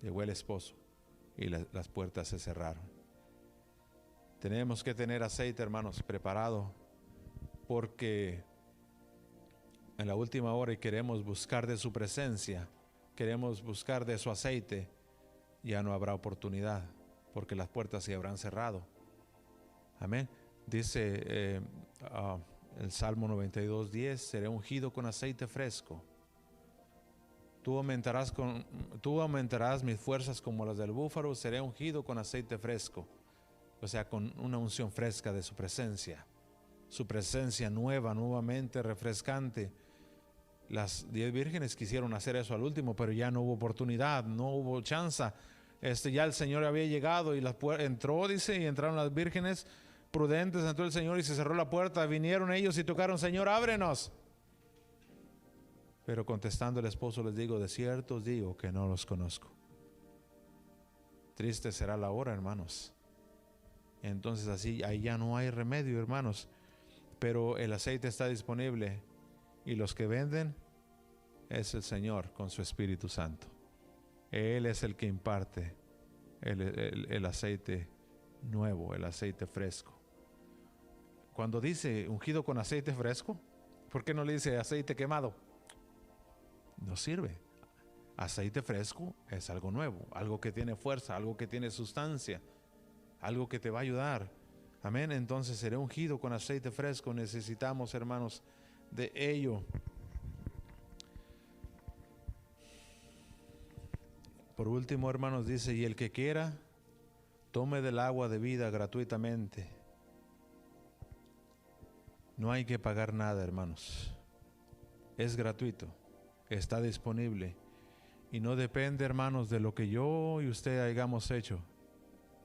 llegó el esposo y las puertas se cerraron. Tenemos que tener aceite, hermanos, preparado, porque en la última hora y queremos buscar de su presencia, queremos buscar de su aceite, ya no habrá oportunidad, porque las puertas se habrán cerrado. Amén. Dice el Salmo 92:10: seré ungido con aceite fresco. Tú aumentarás mis fuerzas como las del búfalo, seré ungido con aceite fresco. O sea, con una unción fresca de su presencia nueva, nuevamente refrescante. Las 10 vírgenes quisieron hacer eso al último, pero ya no hubo oportunidad, no hubo chance. Ya el Señor había llegado y entró, dice, y entraron las vírgenes prudentes, entró el Señor y se cerró la puerta. Vinieron ellos y tocaron: Señor, ábrenos. Pero contestando el esposo les digo: de cierto os digo que no los conozco. Triste será la hora, hermanos. Entonces así, ahí ya no hay remedio, hermanos. Pero el aceite está disponible, y los que venden es el Señor con su Espíritu Santo. Él es el que imparte el aceite nuevo, el aceite fresco. Cuando dice ungido con aceite fresco, ¿por qué no le dice aceite quemado? No sirve. Aceite fresco es algo nuevo, algo que tiene fuerza, algo que tiene sustancia, algo que te va a ayudar. Amén. Entonces seré ungido con aceite fresco. Necesitamos, hermanos, de ello. Por último, hermanos, dice: y el que quiera, tome del agua de vida gratuitamente. No hay que pagar nada, hermanos. Es gratuito, está disponible. Y no depende, hermanos, de lo que yo y usted hayamos hecho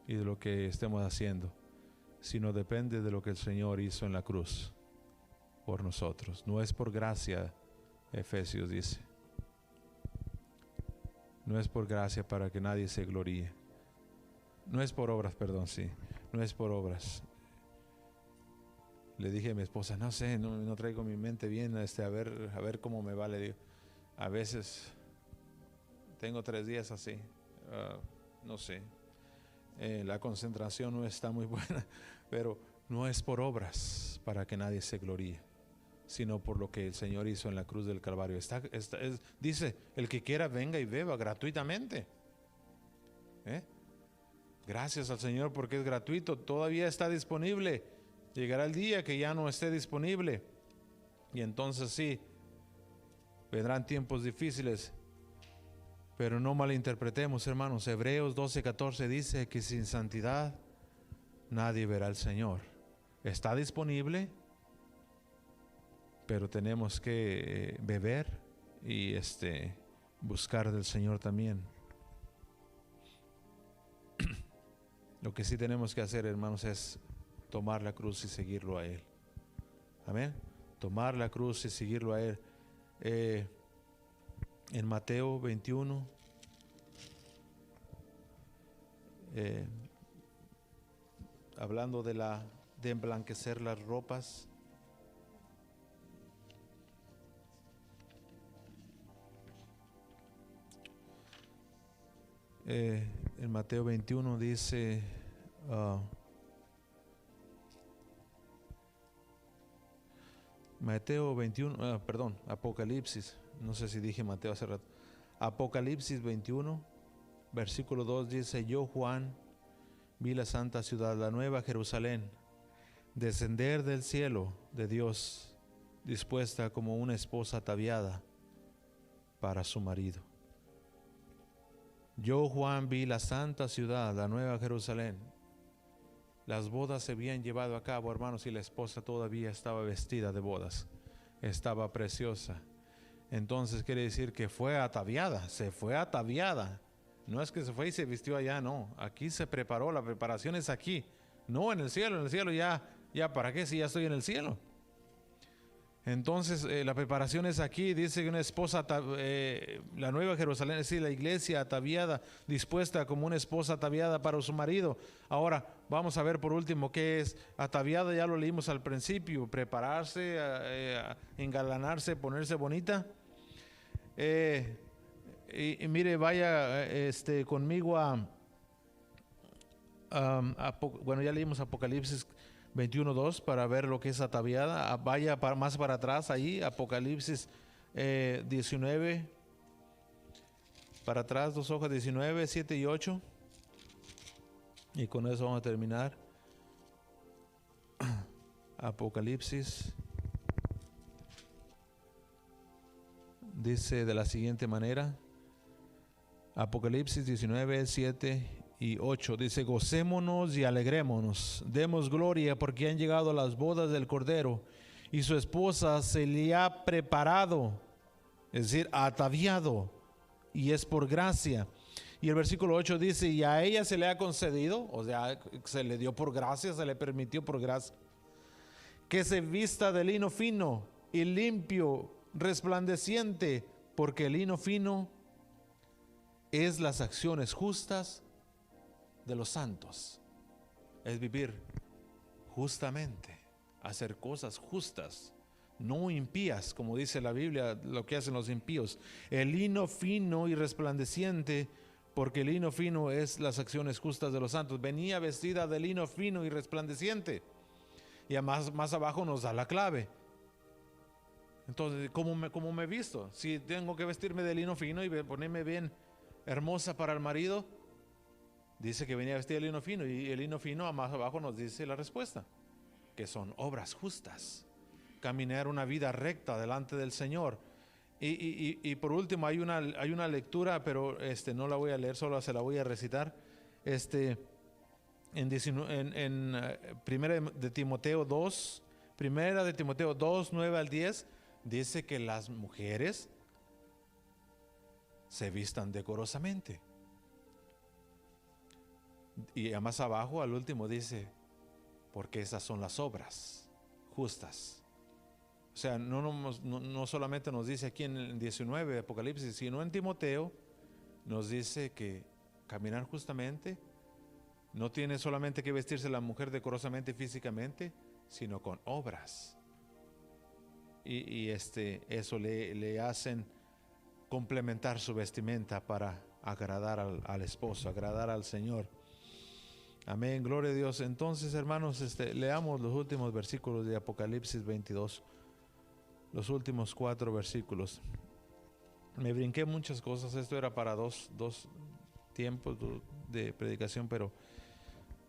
y de lo que estemos haciendo, sino depende de lo que el Señor hizo en la cruz por nosotros. No es por gracia, Efesios dice. No es por gracia para que nadie se gloríe. No es por obras, perdón, sí. No es por obras. Le dije a mi esposa: no sé, no traigo mi mente bien, a ver cómo me va. Le digo, a veces tengo 3 días así, no sé. La concentración no está muy buena, pero no es por obras para que nadie se gloríe, sino por lo que el Señor hizo en la cruz del Calvario. Dice: el que quiera venga y beba gratuitamente. Gracias al Señor porque es gratuito, todavía está disponible. Llegará el día que ya no esté disponible, y entonces sí, vendrán tiempos difíciles. Pero no malinterpretemos, hermanos. Hebreos 12:14 dice que sin santidad nadie verá al Señor. Está disponible, pero tenemos que beber y buscar del Señor también. Lo que sí tenemos que hacer, hermanos, es tomar la cruz y seguirlo a Él. Amén. Tomar la cruz y seguirlo a Él. En Mateo 21, hablando de emblanquecer las ropas. En Mateo 21 dice, Apocalipsis, no sé si dije Mateo hace rato. Apocalipsis 21, versículo 2 dice: yo, Juan, vi la santa ciudad, la nueva Jerusalén, descender del cielo de Dios, dispuesta como una esposa ataviada para su marido. Yo, Juan, vi la santa ciudad, la nueva Jerusalén. Las bodas se habían llevado a cabo, hermanos, y la esposa todavía estaba vestida de bodas, estaba preciosa. Entonces quiere decir que fue ataviada, se fue ataviada. No es que se fue y se vistió allá, no. Aquí se preparó, la preparación es aquí, no en el cielo ya ¿para qué si ya estoy en el cielo? Entonces la preparación es aquí. Dice que una esposa, la nueva Jerusalén, es decir, la iglesia ataviada, dispuesta como una esposa ataviada para su marido. Ahora vamos a ver por último qué es ataviada. Ya lo leímos al principio: prepararse, engalanarse, ponerse bonita. Y mire, vaya conmigo bueno, ya leímos Apocalipsis 21:2 para ver lo que es ataviada. Vaya más para atrás ahí, Apocalipsis 19, para atrás 2 hojas, 19, 7 y 8, y con eso vamos a terminar. Apocalipsis dice de la siguiente manera, Apocalipsis 19, 7 y 8, dice: gocémonos y alegrémonos, demos gloria, porque han llegado las bodas del Cordero, y su esposa se le ha preparado. es decir, ataviado, y es por gracia. Y el versículo 8 dice, y a ella se le ha concedido, o sea, se le dio por gracia, se le permitió por gracia, que se vista de lino fino y limpio, resplandeciente, porque el lino fino es las acciones justas de los santos. Es vivir justamente, hacer cosas justas, no impías, como dice la Biblia, lo que hacen los impíos. El lino fino y resplandeciente, porque el lino fino es las acciones justas de los santos. Venía vestida de lino fino y resplandeciente. Y más abajo nos da la clave. Entonces, ¿cómo me he visto? Si tengo que vestirme de lino fino y ponerme bien hermosa para el marido, dice que venía vestida de lino fino, y el lino fino más abajo nos dice la respuesta, que son obras justas, caminar una vida recta delante del Señor. Y por último hay una lectura, pero no la voy a leer, solo se la voy a recitar. En primera de Timoteo 2, 9 al 10, dice que las mujeres se vistan decorosamente. Y más abajo, al último, dice, porque esas son las obras justas. O sea, no solamente nos dice aquí en el 19 de Apocalipsis, sino en Timoteo nos dice que caminar justamente no tiene solamente que vestirse la mujer decorosamente físicamente, sino con obras. Y eso le hacen complementar su vestimenta para agradar al esposo, agradar al Señor. Amén, gloria a Dios. Entonces, hermanos, leamos los últimos versículos de Apocalipsis 22. Los últimos 4 versículos. Me brinqué muchas cosas. Esto era para dos tiempos de predicación, pero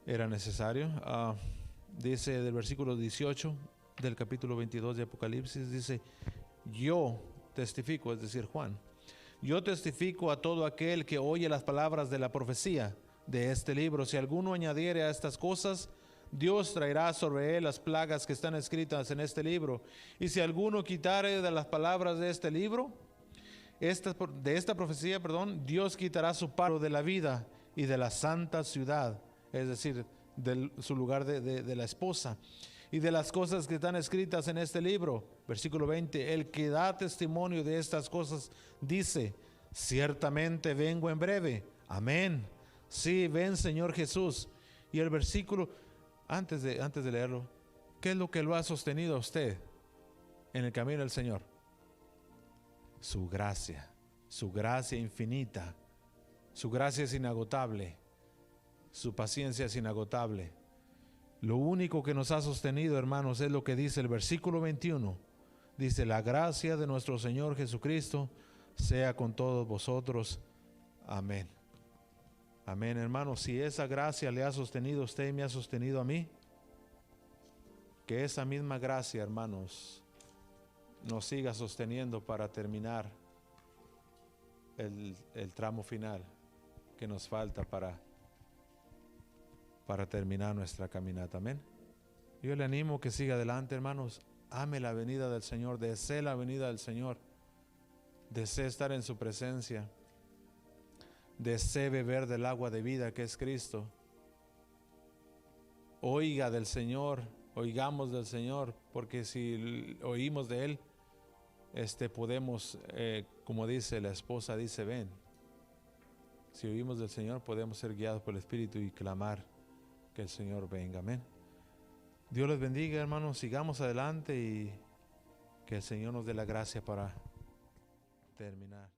era necesario. Dice del versículo 18 del capítulo 22 de Apocalipsis, dice, yo testifico, es decir, Juan, yo testifico a todo aquel que oye las palabras de la profecía de este libro. Si alguno añadiere a estas cosas, Dios traerá sobre él las plagas que están escritas en este libro. Y si alguno quitare de las palabras de este libro, de esta profecía, Dios quitará su paro de la vida y de la santa ciudad, es decir, de su lugar de la esposa, y de las cosas que están escritas en este libro. Versículo 20, el que da testimonio de estas cosas dice, ciertamente vengo en breve. Amén. Sí, ven Señor Jesús. Y el versículo, antes de leerlo, ¿qué es lo que lo ha sostenido a usted en el camino del Señor? Su gracia infinita, su gracia es inagotable, su paciencia es inagotable. Lo único que nos ha sostenido, hermanos, es lo que dice el versículo 21. Dice, la gracia de nuestro Señor Jesucristo sea con todos vosotros. Amén. Amén, hermanos. Si esa gracia le ha sostenido a usted y me ha sostenido a mí, que esa misma gracia, hermanos, nos siga sosteniendo para terminar el tramo final que nos falta para terminar nuestra caminata. Amén. Yo le animo que siga adelante, hermanos. Ame la venida del Señor, desee la venida del Señor, desee estar en su presencia, desee beber del agua de vida que es Cristo. Oiga del Señor, oigamos del Señor, porque si oímos de Él, podemos, como dice la esposa, dice, ven. Si oímos del Señor, podemos ser guiados por el Espíritu y clamar que el Señor venga. Amén. Dios les bendiga, hermanos. Sigamos adelante y que el Señor nos dé la gracia para terminar.